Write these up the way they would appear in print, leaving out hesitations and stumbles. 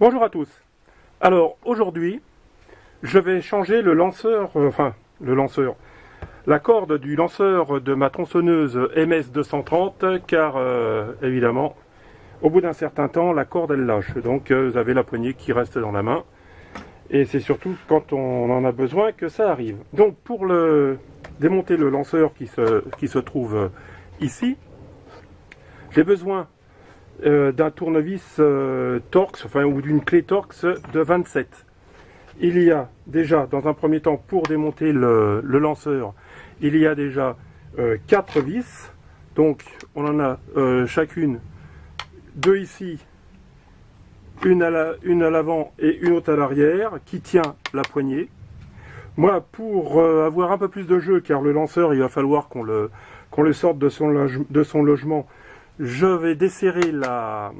Bonjour à tous. Alors aujourd'hui, je vais changer le lanceur, la corde du lanceur de ma tronçonneuse MS230 car évidemment, au bout d'un certain temps, la corde elle lâche. Donc vous avez la poignée qui reste dans la main et c'est surtout quand on en a besoin que ça arrive. Donc pour démonter le lanceur qui se trouve ici, j'ai besoin d'un tournevis Torx, ou d'une clé Torx de 27. Il y a déjà, dans un premier temps, pour démonter le lanceur, il y a déjà 4 vis. Donc on en a chacune 2 ici, une à l'avant et une autre à l'arrière, qui tient la poignée. Moi, pour avoir un peu plus de jeu, car le lanceur, il va falloir qu'on le sorte de son logement, je vais desserrer la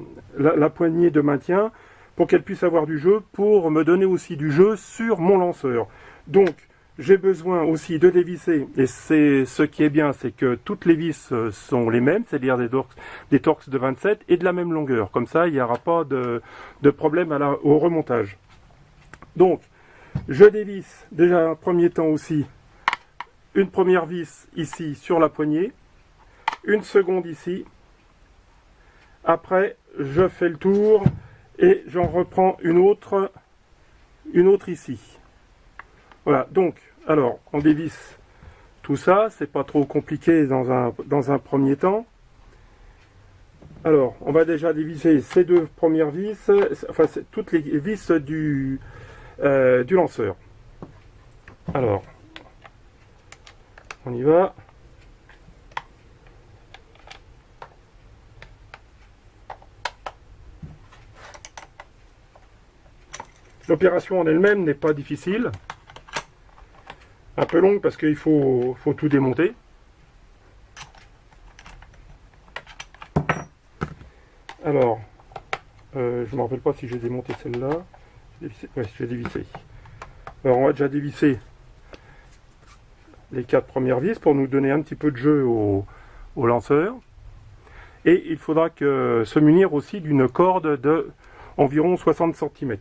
poignée de maintien pour qu'elle puisse avoir du jeu, pour me donner aussi du jeu sur mon lanceur. Donc, j'ai besoin aussi de dévisser, et c'est ce qui est bien, c'est que toutes les vis sont les mêmes, c'est-à-dire des Torx de 27 et de la même longueur. Comme ça, il n'y aura pas de problème au remontage. Donc, je dévisse déjà un premier temps aussi une première vis ici sur la poignée, une seconde ici. Après, je fais le tour et j'en reprends une autre ici. Voilà, donc, alors, on dévisse tout ça, c'est pas trop compliqué dans un premier temps. Alors, on va déjà dévisser ces deux premières vis, enfin, toutes les vis du lanceur. Alors, on y va. L'opération en elle-même n'est pas difficile. Un peu longue parce qu'il faut tout démonter. Alors, je ne me rappelle pas si j'ai démonté celle-là. Oui, j'ai dévissé. Alors, on va déjà dévisser les 4 premières vis pour nous donner un petit peu de jeu au lanceur. Et il faudra se munir aussi d'une corde de environ 60 cm.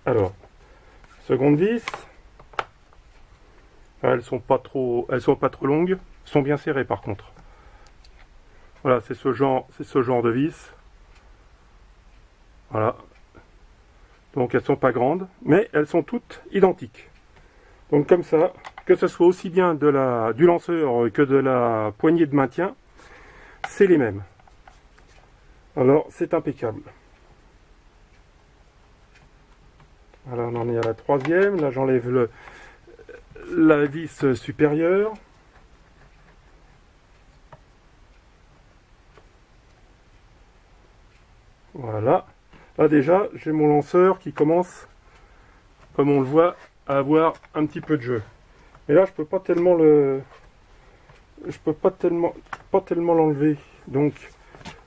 Alors, seconde vis, elles sont pas trop longues, elles sont bien serrées par contre. Voilà, c'est ce genre de vis. Voilà. Donc elles sont pas grandes, mais elles sont toutes identiques. Donc comme ça, que ce soit aussi bien du lanceur que de la poignée de maintien, c'est les mêmes. Alors c'est impeccable. Voilà, on en est à la troisième. Là, j'enlève la vis supérieure. Voilà. Là, déjà, j'ai mon lanceur qui commence, comme on le voit, à avoir un petit peu de jeu. Mais là, je peux pas tellement l'enlever. Donc,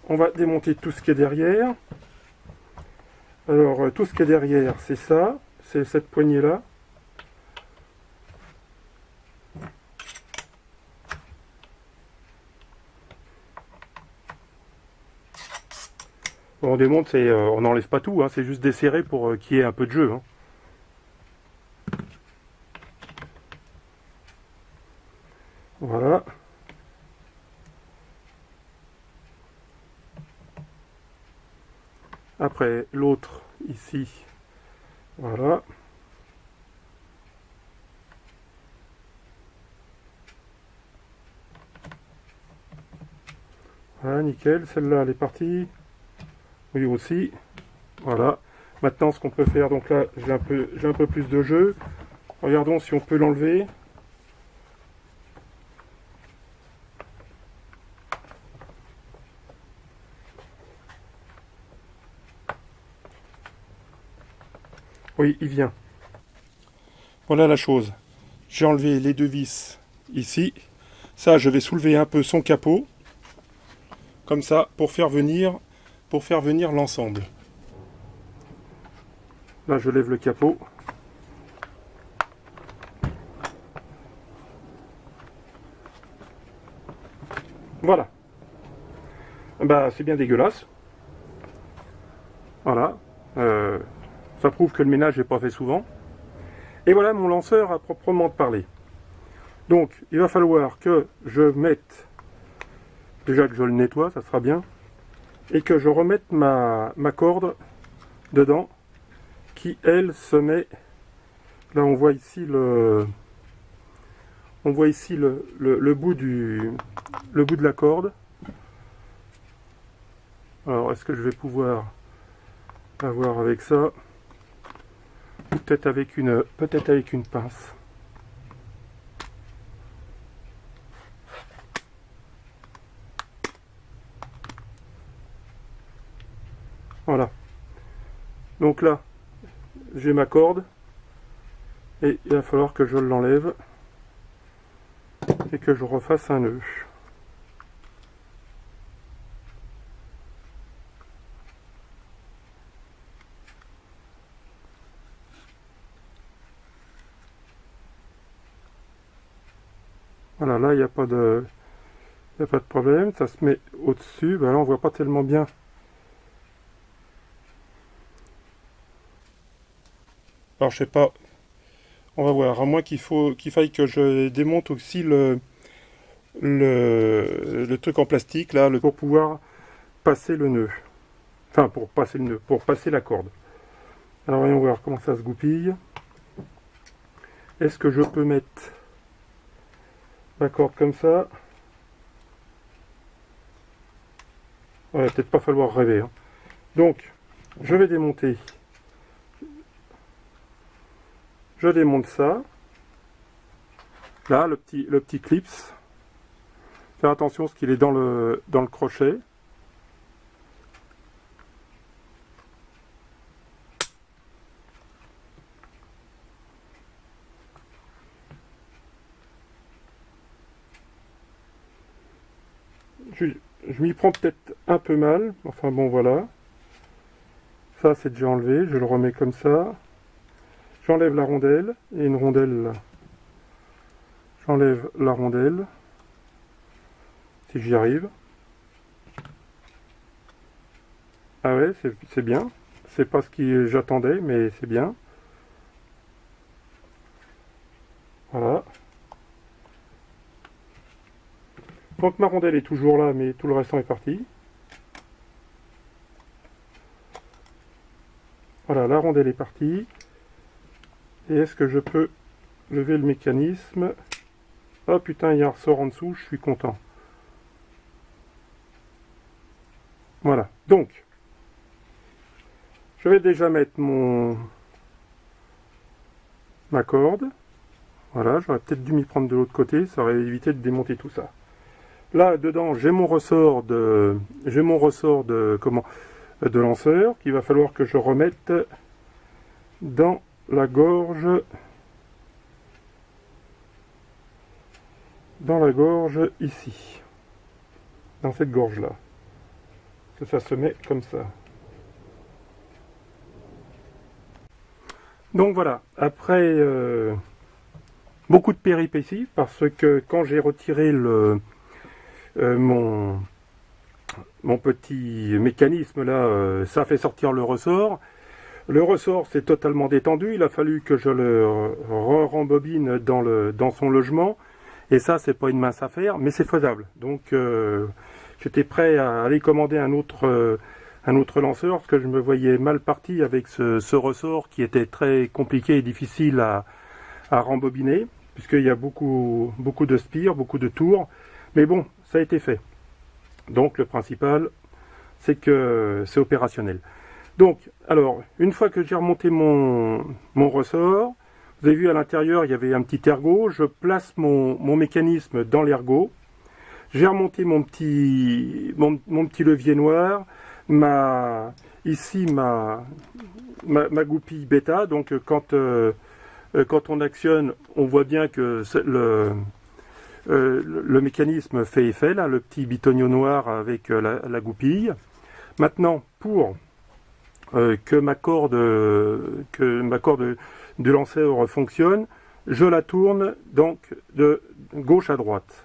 on va démonter tout ce qui est derrière. Alors, tout ce qui est derrière, c'est ça, c'est cette poignée-là. On démonte, on n'enlève pas tout, hein, c'est juste desserré pour qu'il y ait un peu de jeu. Hein. Voilà. Après, l'autre, ici, voilà. Voilà, nickel. Celle-là, elle est partie. Oui, aussi. Voilà. Maintenant, ce qu'on peut faire, donc là, j'ai un peu plus de jeu. Regardons si on peut l'enlever. Oui, il vient. Voilà la chose. J'ai enlevé les deux vis ici. Ça, je vais soulever un peu son capot. Comme ça, pour faire venir l'ensemble. Là, je lève le capot. Voilà. bah c'est bien dégueulasse. Voilà. Ça prouve que le ménage n'est pas fait souvent. Et voilà mon lanceur à proprement parler. Donc il va falloir que je mette, déjà que je le nettoie, ça sera bien, et que je remette ma corde dedans, qui elle se met, là on voit ici le bout de la corde. Alors est-ce que je vais pouvoir avoir avec ça, peut-être avec une pince. Voilà. Donc là, j'ai ma corde et il va falloir que je l'enlève et que je refasse un nœud. Voilà, là il n'y a pas de problème, ça se met au-dessus. Ben là on voit pas tellement bien. Alors je sais pas, on va voir, à moins qu'il faille que je démonte aussi le truc en plastique là, pour pouvoir passer le nœud. Enfin pour passer le nœud, pour passer la corde. Alors voyons voir comment ça se goupille. Est-ce que je peux mettre la corde comme ça? Ouais, peut-être pas falloir rêver. Hein. Donc, je vais démonter. Je démonte ça. Là, le petit clips. Faire attention parce qu'il est dans le crochet. Je m'y prends peut-être un peu mal. Enfin bon, voilà. Ça, c'est déjà enlevé. Je le remets comme ça. J'enlève la rondelle, et une rondelle là. J'enlève la rondelle, si j'y arrive. Ah ouais, c'est bien. C'est pas ce que j'attendais, mais c'est bien. Voilà. Donc ma rondelle est toujours là, mais tout le restant est parti. Voilà, la rondelle est partie. Et est-ce que je peux lever le mécanisme? Oh putain, il y a un ressort en dessous, je suis content. Voilà, donc, je vais déjà mettre ma corde. Voilà, j'aurais peut-être dû m'y prendre de l'autre côté, ça aurait évité de démonter tout ça. Là, dedans, j'ai mon ressort de lanceur qu'il va falloir que je remette dans la gorge ici, dans cette gorge là, que ça se met comme ça. Donc voilà, après beaucoup de péripéties, parce que quand j'ai retiré mon petit mécanisme là, ça a fait sortir le ressort. Le ressort s'est totalement détendu, il a fallu que je le rembobine dans son logement, et ça c'est pas une mince affaire, mais c'est faisable. Donc j'étais prêt à aller commander un autre lanceur, parce que je me voyais mal parti avec ce ressort qui était très compliqué et difficile à rembobiner, puisqu'il y a beaucoup de spires, beaucoup de tours, mais bon, ça a été fait. Donc le principal, c'est que c'est opérationnel. Donc, alors, une fois que j'ai remonté mon ressort, vous avez vu à l'intérieur, il y avait un petit ergot. Je place mon mécanisme dans l'ergot. J'ai remonté mon petit levier noir. Ici, ma goupille bêta. Donc, quand on actionne, on voit bien que le mécanisme fait effet, là, le petit bitonio noir avec la goupille. Maintenant, pour que ma corde de lanceur fonctionne, je la tourne donc de gauche à droite.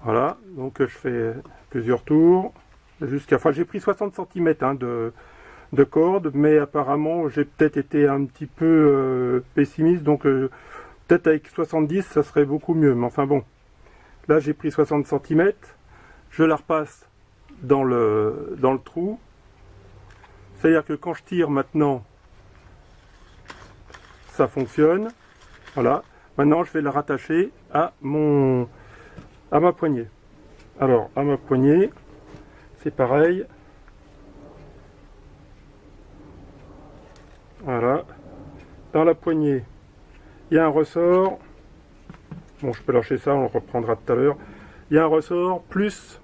Voilà, donc je fais plusieurs tours. Enfin, j'ai pris 60 cm de corde, mais apparemment j'ai peut-être été un petit peu pessimiste, donc peut-être avec 70 ça serait beaucoup mieux, mais enfin bon, là j'ai pris 60 cm, je la repasse dans le trou, c'est à dire que quand je tire maintenant ça fonctionne, voilà. Maintenant je vais la rattacher à ma poignée. Alors à ma poignée c'est pareil. Voilà. Dans la poignée, il y a un ressort. Bon, je peux lâcher ça, on le reprendra tout à l'heure. Il y a un ressort plus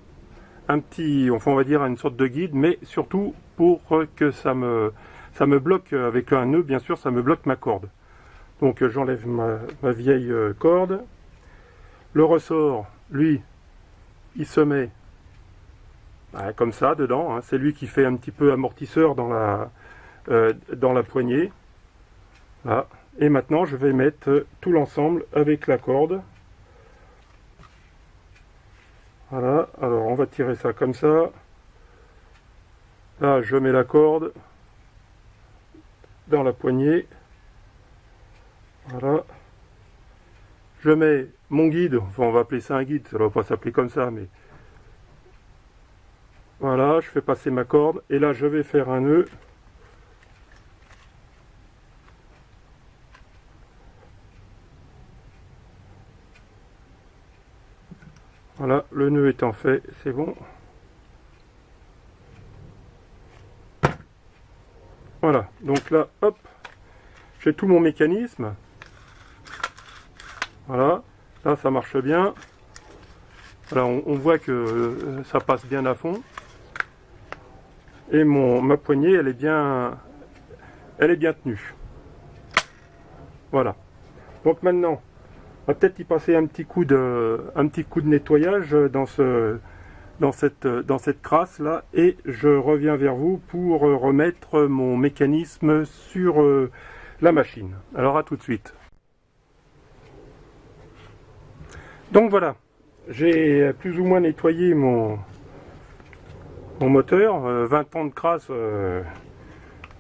un petit, enfin on va dire une sorte de guide, mais surtout pour que ça me bloque avec un nœud, bien sûr, ça me bloque ma corde. Donc j'enlève ma vieille corde. Le ressort, lui, il se met comme ça dedans. Hein. C'est lui qui fait un petit peu amortisseur dans la poignée. Voilà. Et maintenant je vais mettre tout l'ensemble avec la corde. Voilà, alors on va tirer ça comme ça. Là je mets la corde dans la poignée. Voilà. Je mets mon guide, enfin on va appeler ça un guide, ça ne va pas s'appeler comme ça, mais voilà, je fais passer ma corde et là je vais faire un nœud. Voilà, le nœud étant fait, c'est bon. Voilà, donc là, hop, j'ai tout mon mécanisme. Voilà, là ça marche bien. Voilà, on voit que ça passe bien à fond. Et ma poignée, elle est bien tenue. Voilà. Donc maintenant, on va peut-être y passer un petit coup de nettoyage dans cette crasse là, et je reviens vers vous pour remettre mon mécanisme sur la machine. Alors à tout de suite. Donc voilà, j'ai plus ou moins nettoyé mon moteur, 20 ans de crasse,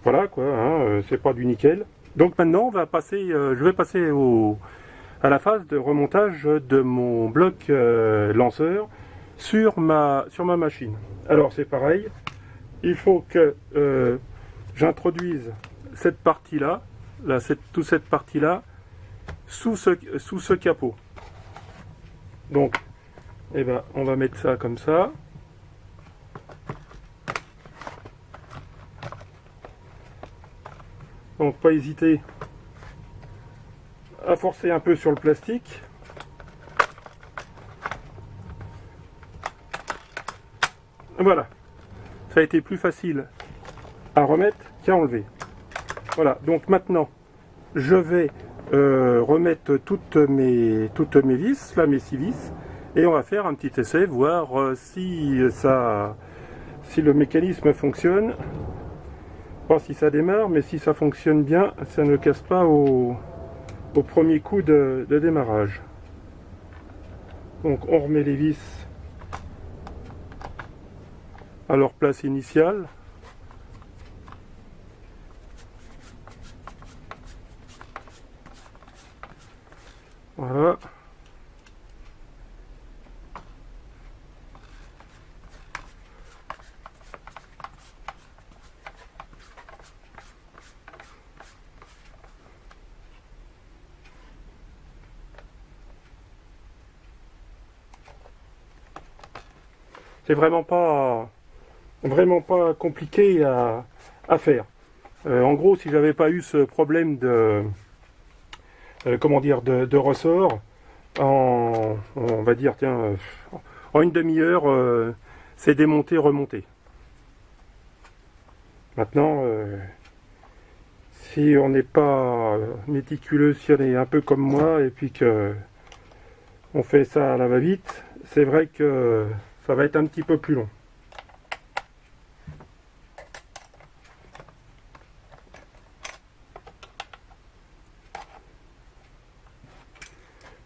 voilà quoi, hein, c'est pas du nickel. Donc maintenant je vais passer à la phase de remontage de mon bloc lanceur sur ma machine. Alors c'est pareil, il faut que j'introduise cette partie-là, toute cette partie-là, sous ce capot. Donc, eh ben, on va mettre ça comme ça. Donc pas hésiter à forcer un peu sur le plastique. Voilà, ça a été plus facile à remettre qu'à enlever. Voilà, donc maintenant je vais remettre toutes mes vis, là mes 6 vis, et on va faire un petit essai, voir si le mécanisme fonctionne. Pas si ça démarre, mais si ça fonctionne bien, ça ne casse pas au premier coup de démarrage. Donc on remet les vis à leur place initiale. Voilà. C'est vraiment pas compliqué à faire. En gros, si j'avais pas eu ce problème de de ressort, on va dire tiens, en une demi-heure, c'est démonté, remonté. Maintenant, si on n'est pas méticuleux, si on est un peu comme moi, et puis que on fait ça à la va-vite, c'est vrai que ça va être un petit peu plus long.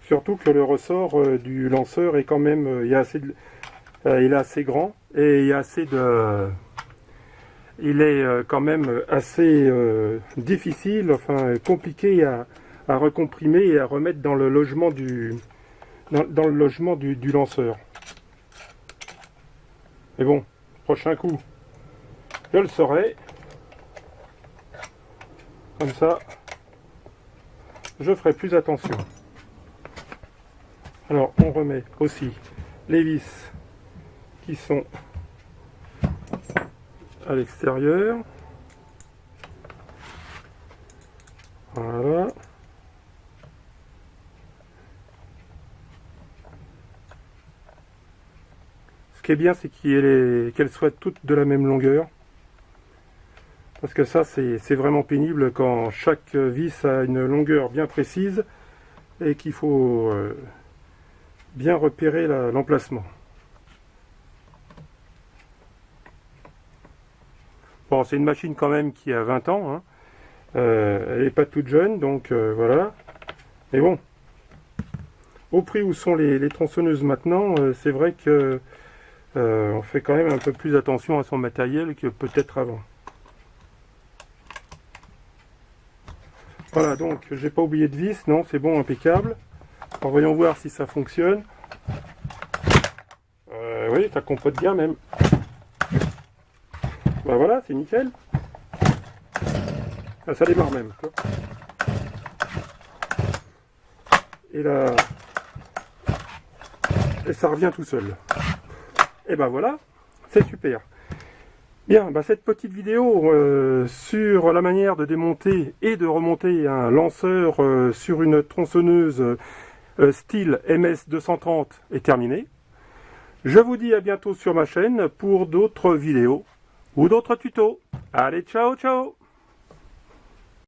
Surtout que le ressort du lanceur est quand même, il est assez grand, et il y a assez de... Il est quand même assez difficile, enfin compliqué à recomprimer et à remettre dans le logement du lanceur. Mais bon, prochain coup, je le saurai. Comme ça, je ferai plus attention. Alors, on remet aussi les vis qui sont à l'extérieur. Voilà. Ce qui est bien, c'est qu'elles soient toutes de la même longueur. Parce que ça, c'est vraiment pénible quand chaque vis a une longueur bien précise et qu'il faut bien repérer l'emplacement. Bon, c'est une machine quand même qui a 20 ans. Hein. Elle n'est pas toute jeune, donc voilà. Mais bon, au prix où sont les tronçonneuses maintenant, c'est vrai que on fait quand même un peu plus attention à son matériel que peut-être avant. Voilà, donc j'ai pas oublié de vis, non, c'est bon, impeccable. Alors voyons voir si ça fonctionne. Oui, ça compote bien même. Ben voilà, c'est nickel. Ah, ça démarre même. Et là, et ça revient tout seul. Et ben voilà, c'est super. Bien, bah cette petite vidéo sur la manière de démonter et de remonter un lanceur sur une tronçonneuse style MS230 est terminée. Je vous dis à bientôt sur ma chaîne pour d'autres vidéos ou d'autres tutos. Allez, ciao, ciao!